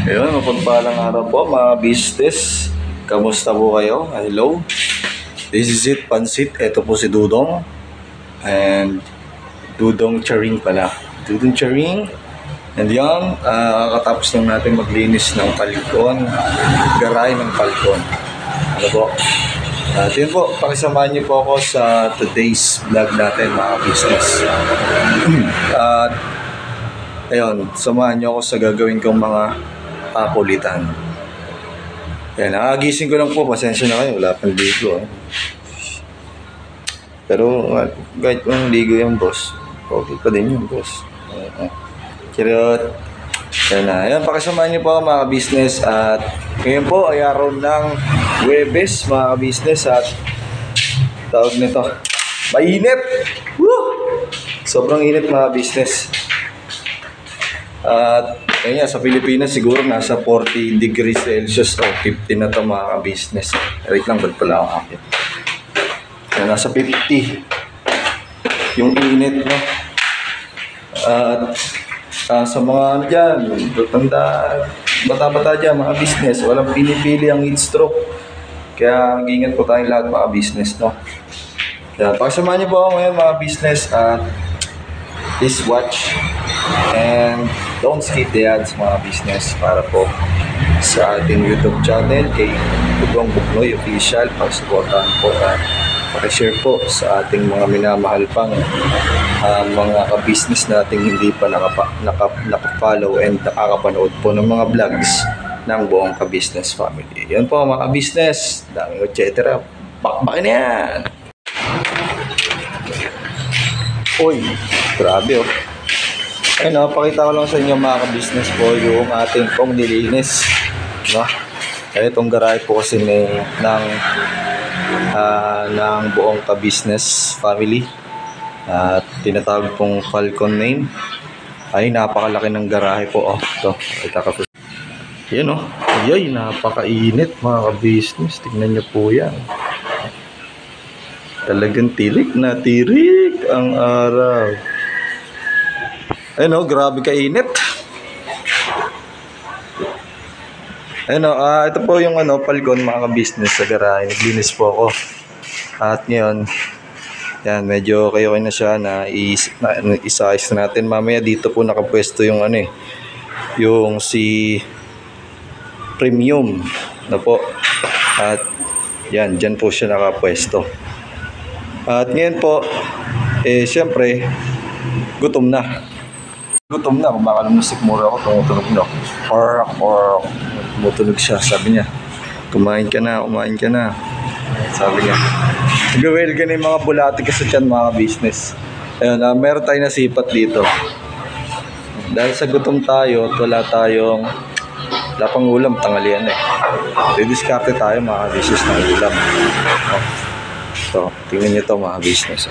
Ayun, mapagpalang araw po mga business. Kamusta po kayo? Hello. This is it, Pansit. Ito po si Dudong. And Dudong Charing pala. Dudong Charing. And yan, kakatapos lang natin maglinis ng palkon. Garay ng palkon. Ano po? At yun po, pakisamahan niyo po ako sa today's vlog natin mga business. At ayun, samahan niyo ako sa gagawin kong mga kulitan. Yan, nakagising ko lang po. Pasensya na kayo, wala pang ligo. Pero kahit kung ligo yung boss, okay pa din yung boss. Kirot. Yan na. Yan, pakisamahan niyo po mga business. At ngayon po ay araw ng Huwebes mga business. At tawag nito, mainit! Woo! Sobrang init mga business. At ayun nga, sa Pilipinas siguro nasa 40 degrees Celsius o 50 na ito mga business. Wait lang, ba't pala ako akit? Nasa 50 yung init, no? At sa mga ano dyan, bata-bata dyan, mga business, walang pinipili ang heat stroke. Kaya ingat po tayong lahat mga business, no? Kaya pakisamahan niyo po ako ngayon mga business at please watch and don't skip the ads mga business para po sa ating YouTube channel kay Dudong Buknoy Official. Pag-supportahan po at pakishare po sa ating mga minamahal pang mga ka-business nating hindi pa nakafollow and nakakapanood po ng mga vlogs ng buong ka-business family. Yan po mga ka-business, daming etc. Bakbakin na yan! Uy, grabe oh. Ayun, pakita ko lang sa inyo mga ka-business po yung ating pong nilinis, no? Kaya itong garahe po kasi ng buong ka-business family at tinatawag pong Falcon name. Ay, napakalaki ng garahe po. Oh, ito, kita ka po. Yan oh, ay, napakainit mga ka-business. Tingnan nyo po yan. Talagang tirik na tirik ang araw. Ayun o, grabe kainit. Ayun o, ito po yung palgon mga ka-business sa garahe. Naglinis po ako. At ngayon, yan, medyo kayo na siya na isa-ayos natin. Mamaya dito po nakapwesto yung yung si premium na po. At yan, dyan po siya nakapwesto. At ngayon po, syempre, gutom na. Gutom na, kumaka ng musik mura ako, tumutunog na. Or tumutunog siya, sabi niya. Kumain ka na. Sabi niya. Nag-well ka na yung mga bulati kasi dyan mga business. Ayun, meron tayo nasipat dito. Dahil sa gutom tayo at wala pang ulam, tanghalian eh. Didiskarte tayo mga business ng ulam. So, tingnan nyo ito mga business.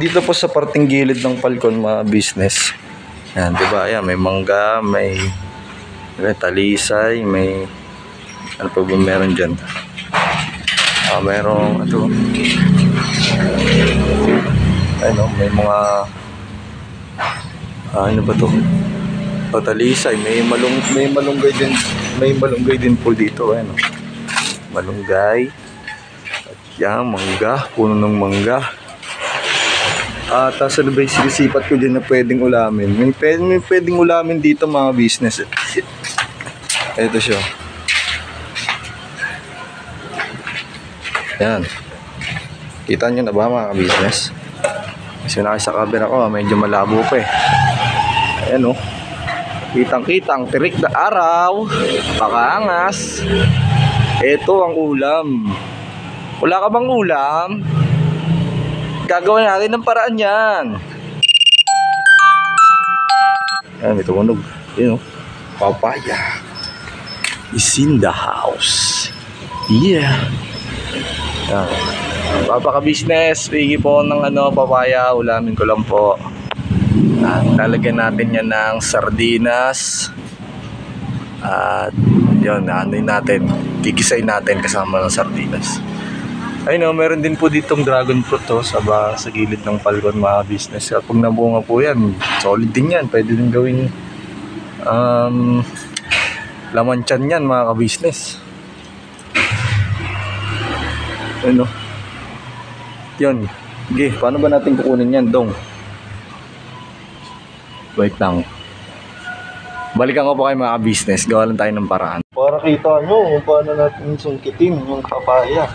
Dito po sa parting gilid ng palkon mga business. Yan, diba? Ayan, may mangga, may talisay, may ano pa ba meron dyan? Merong ito. Ayun, may mga ano ba to? Talisay, may malunggay din po dito, ano. Malunggay. At yan, mangga, puno ng mangga. At ano ba yung sinisipat ko din na pwedeng ulamin? May pwedeng ulamin dito mga business. Ito siya. Yan. Kita nyo na ba mga business? Kasi sa camera ko, medyo malabo pa eh. Ayan o. Kitang-kitang, tirik na araw. Pakaangas. Ito ang ulam. Wala ka bang ulam? Gagawin natin ng paraan yan. Ayan, may tumunog. Yun o. Papaya is in the house. Yeah. Ayan. Papaka-business. Pigi po ng papaya. Ulamin ko lang po. Lalagyan natin yan ng sardinas. At yun, natin. Gigisay natin kasama ng sardinas. Ayun o, meron din po ditong dragon fruit sa gilid ng palgon mga business. Kapag nabunga po yan, solid din yan. Pwede din gawing Laman tiyan yan mga ka-business. Ano? Yun. Okay, paano ba natin kukunin yan, Dong? Wait lang. Balikan ko pa kayo mga ka-business. Gawa lang tayo ng paraan. Para kita nyo kung paano natin sungkitin yung papaya.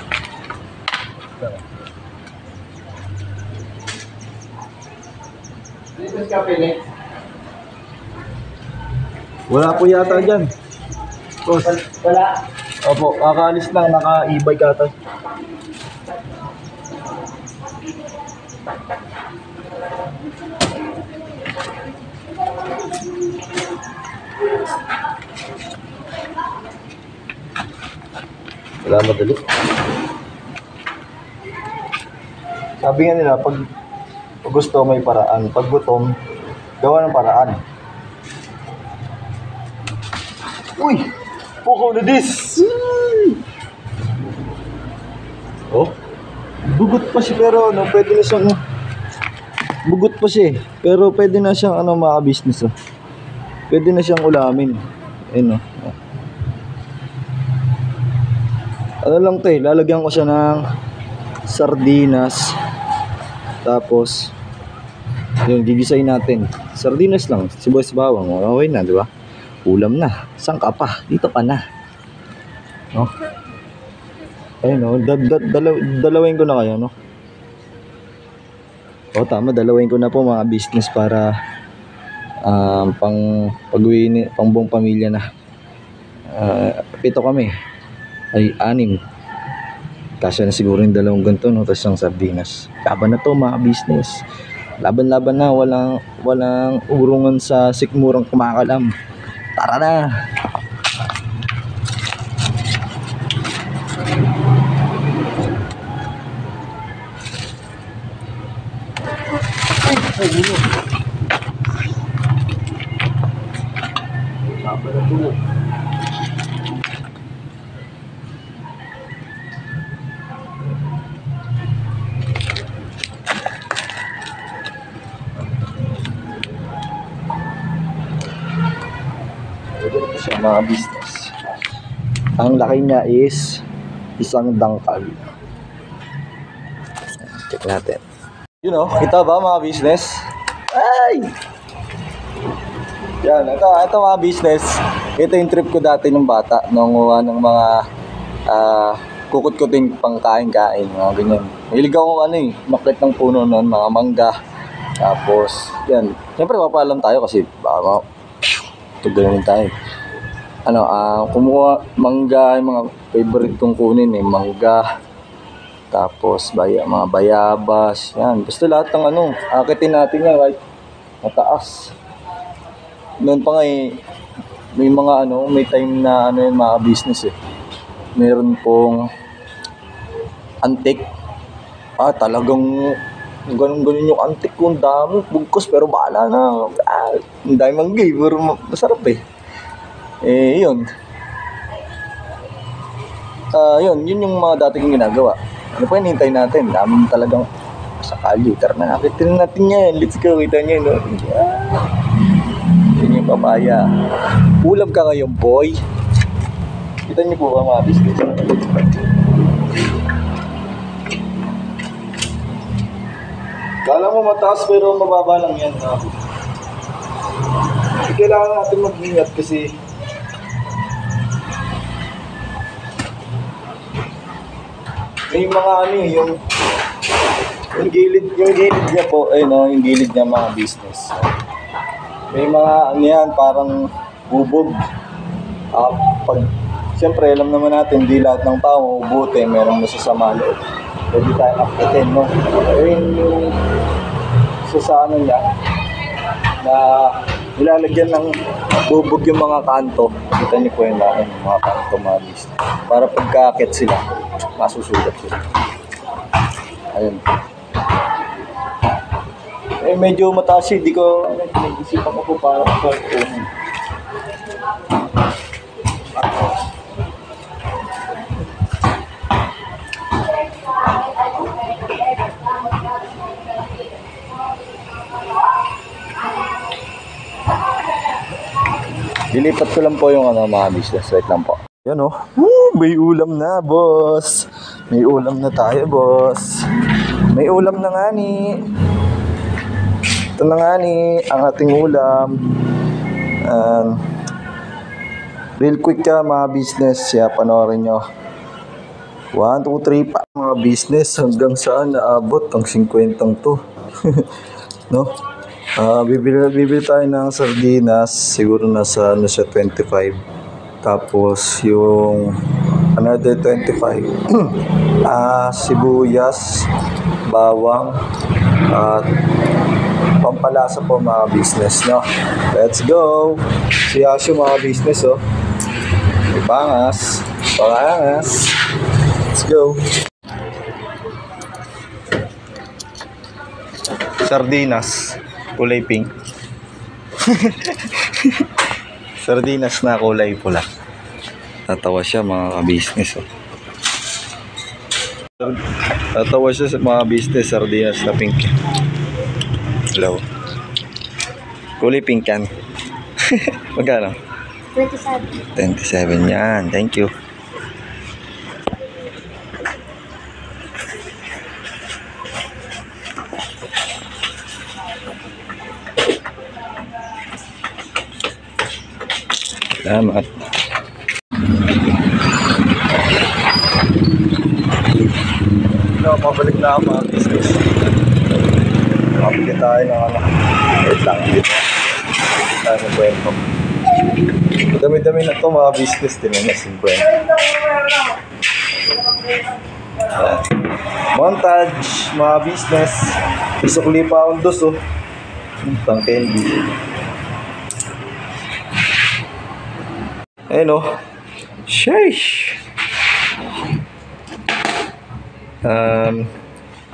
Wala po yata dyan. Boss. Wala. Opo, kakaalis lang, naka-e-bike ata. Wala madali. Sabi nga nila, pag gusto may paraan, pag gutom, gawa ng paraan. Uy! Puko na this! Oh? Bugot pa siya pero ano, pwede na siyang... Bugot pa siya eh. Pero pwede na siyang ano, mga business oh. Pwede na siyang ulamin. Ayun oh. Ano lang to eh, lalagyan ko siya ng sardinas. Tapos yun, gigisayin natin. Sardinas lang, sibuyas bawang. Okay na, di ba? Ulam na. Saan ka pa? Dito ka na. No? Ayun no, dalawin ko na kayo, no? O tama, dalawin ko na po mga business para pang pag-uwi, pang buong pamilya na. 7 kami. Ay 6. Kasya na siguro yung 2 ganito, no? Tapos ang sardinas. Laban na to mga business. Laban-laban na, walang urungan sa sikmurang kumakalam. Tara na. Laban na to. Ito siya mga business. Ang laki niya is 1 dangkal. Check natin. You know, kita ba mga business? Ay! Yan, ito mga business. Ito yung trip ko dati ng bata. Nung ng mga kukut-kuting pangkain-kain. Mga ganyan. Hilig ako maklit ng puno noon, mga mangga. Tapos, yan. Siyempre, mapalam tayo kasi baka ganun tayo. Kumuha mangga, yung mga favorite kong kunin mangga. Tapos mga bayabas, yan. Basta lahat ng akitin natin yan right mataas. Noon pa nga may mga may time na yung mga business meron pong antik. Talagang ganun yung antik ko, ang dami, bugkos, pero bahala na. Ang dami manggay, pero masarap yun. Yun yung mga dati kong ginagawa. Ano pa hinihintay natin? Dami talagang sa kalye. Tara na, akitin natin yan. Let's go, kita nyo, no? Yun yung papaya. Ulam ka ngayon, boy. Kita nyo po ba mga business? Kala mo mataas pero mababa lang yan. Kailangan natin mag-ingat kasi may mga yung gilid niya po, yung gilid niya mga business. May mga yan, parang bubog. Siyempre, alam naman natin, di lahat ng tao mabuti, merong masasama loob. Pwede tayo akitin, no? Yung sa niya, na nilalagyan ng bubog yung mga kanto. Kita niyo po yung mga kanto, mga business. Para pagka-akit sila, masusugat sila. Ayun. Medyo mataas di ko nag-isipan ko para sa Lilipat ko lang po yung mga business. Wait lang po. Yan oh. Woo, may ulam na, boss. May ulam na tayo, boss. May ulam na nga ni. Ito na nga ni ang ating ulam. Real quick ka mga business. Panoorin nyo. 1, 2, 3 pa mga business. Hanggang saan naabot ang 50 to. No? Bibili tayo ng sardinas. Siguro nasa 25. Tapos yung another 25 sibuyas, bawang at pampalasa po mga business, no? Let's go! Si Asyo mga business, oh. Pangas. Let's go! Sardinas, kulay pink. Sardinas na kulay pula. Tatawa siya mga ka-business, oh. Tatawa siya sa mga business. Sardinas na pink. Hello. Kulay pink yan. Magkano? 27. 27 yan. Thank you. Salamat. Pabalik na ako mga business. Pabili tayo ng wait lang dito. Tayo ng kwento. Dami-dami na ito mga business. Tinanas yung kwento. Montage mga business. Isukli pa akong dos, oh. Pang candy. Ayun, oh. Sheesh.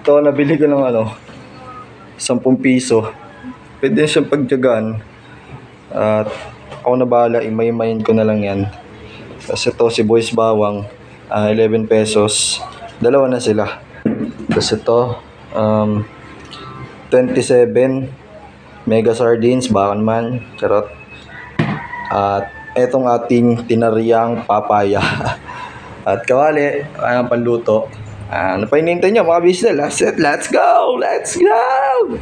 Ito nabili ko ng 10 piso. Pwede siyang pagtiyagaan. At ako na bahala, imay-imayin ko na lang yan. Kasi ito si Boys Bawang, 11 pesos. Dalawa na sila. Tapos ito 27 mega sardines, bakon man, charot. At etong ating tinariyang papaya. At kawali, ang panluto. Ano pa hinihintay nyo mga business? Let's go! Let's go!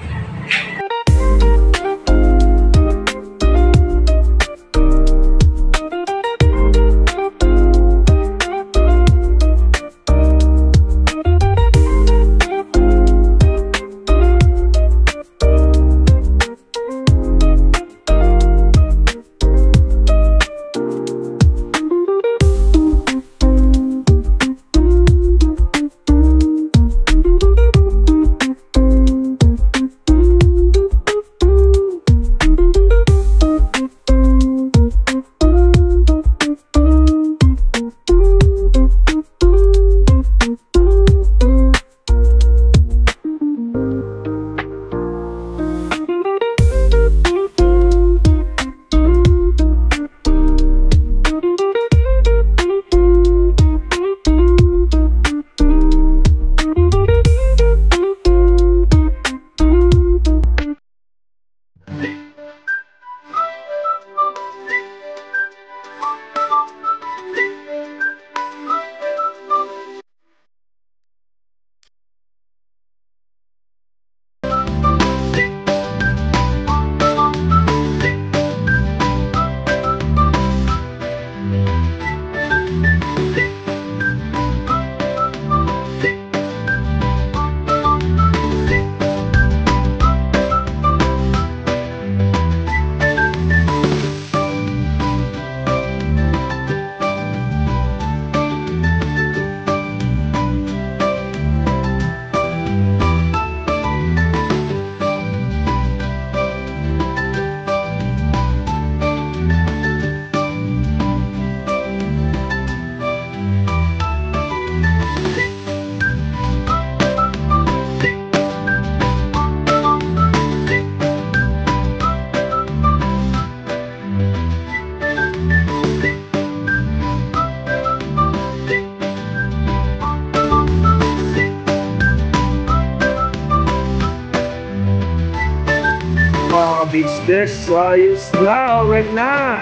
Mga business, ayos na, alright na.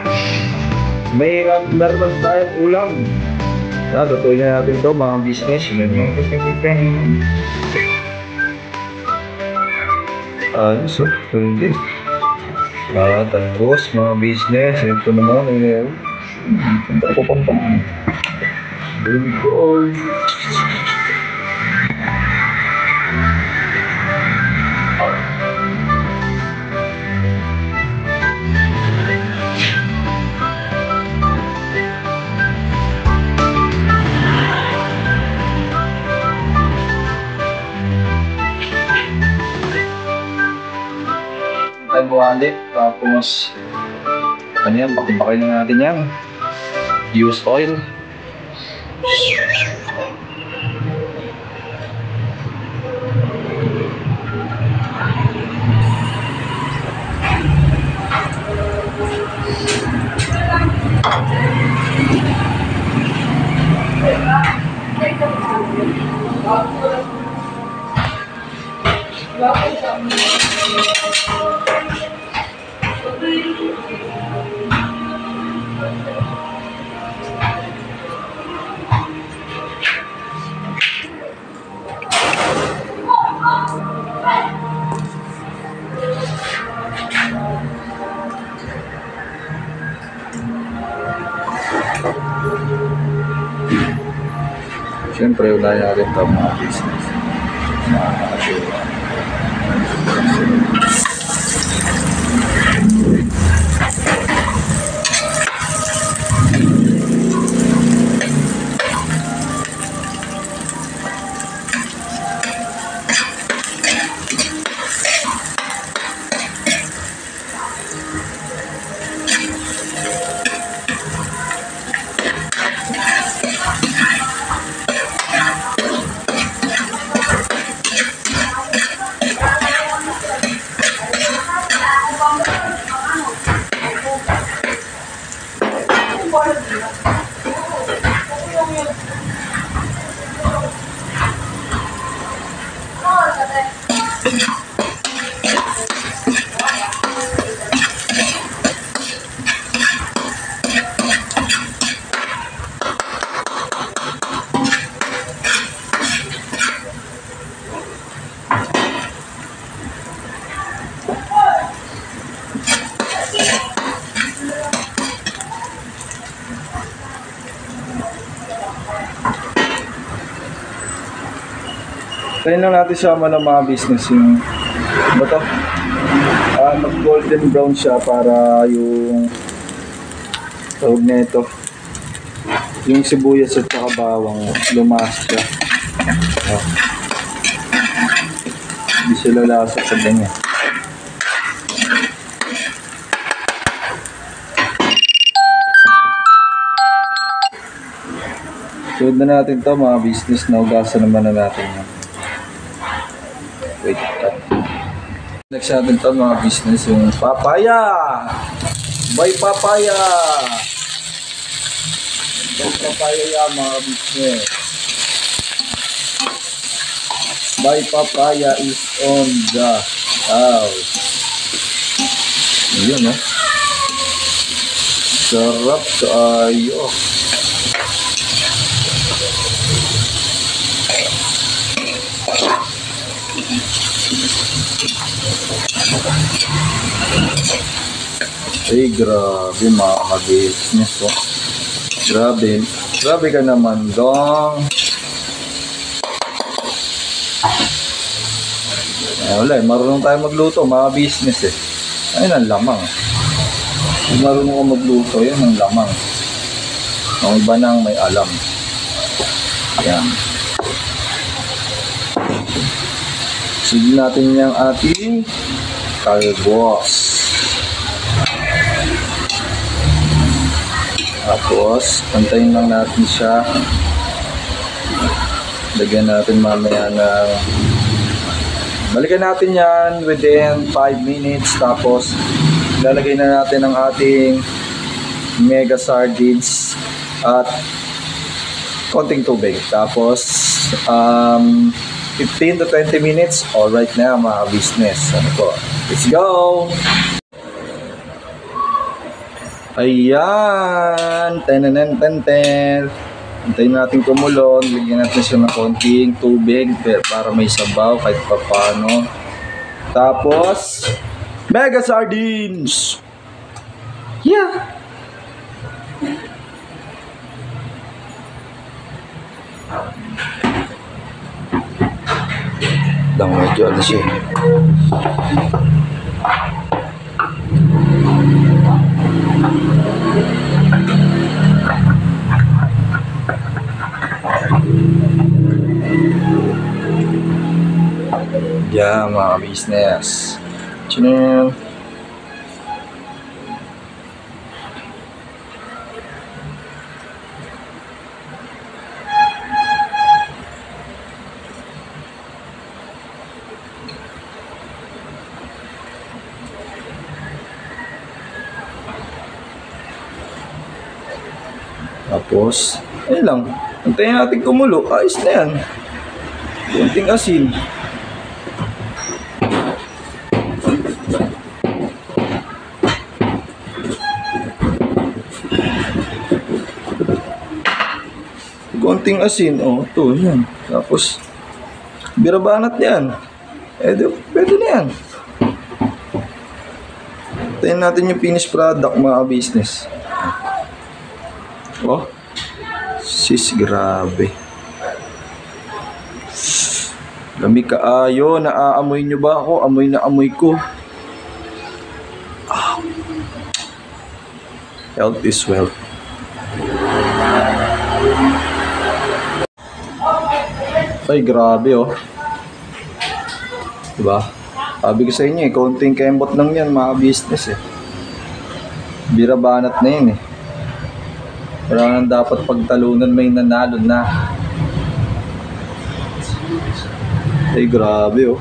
May meron tayong ulam. Tutuloy na natin ito mga business. So, hindi. Tapos mga business. Ito naman. Punta ko pang baby boy. Buhali, tapos ano yan, bakit na natin yan, use oil. Siyempre, wala na rin ito mga business. Tayo lang natin sama ng mga business yung ba to? Mag golden brown siya para yung tawag na ito, yung sibuyas at saka bawang lumas siya. Hindi sila lasa sa ganyan. Sunod na natin to mga business, na ugasan naman na natin yan. Wait. Next natin ito mga business, yung papaya. Buy papaya. Buy papaya yan mga business. Buy papaya is on the house. Ayan, no? Sarap kayo. Ay, grabe mga business ko. Grabe. Grabe ka naman, dong. Wala, marunong tayo magluto, mga business eh. Ayun ang lamang. Kung marunong ka magluto, yun ang lamang. Ang iba nang may alam. Yan. Sige natin yung ating kalbos. Tapos, pantayin lang natin siya. Lagyan natin mamaya ng... Balikan natin yan within 5 minutes. Tapos, lalagay na natin ang ating mega sardines at konting tubig. Tapos, 15 to 20 minutes. Alright na mga business. Ano po? Let's go! Ayan! Ten. Antayin natin kumulo. Lagyan natin siya ng konting tubig para may sabaw kahit pa paano. Tapos, mega sardines! Yeah! Lang medyo ano siya. Yeah, mga business. Chinel. Tapos, ayun lang. Antayin natin kumulo. Ayos na yan. Kunting asin. Konting asin, ito, yan. Tapos, birabanat yan. Pwede na yan. Tayin natin yung finished product, mga business. Sis, grabe. Lamig kaayo, naaamoy nyo ba ako? Amoy na amoy ko. Health is wealth. Ay, grabe Diba? Sabi ko sa inyo konting kembot lang yan mga business Birabanat na yun Wala nang dapat pagtalunan, may nanalo na. Ay, grabe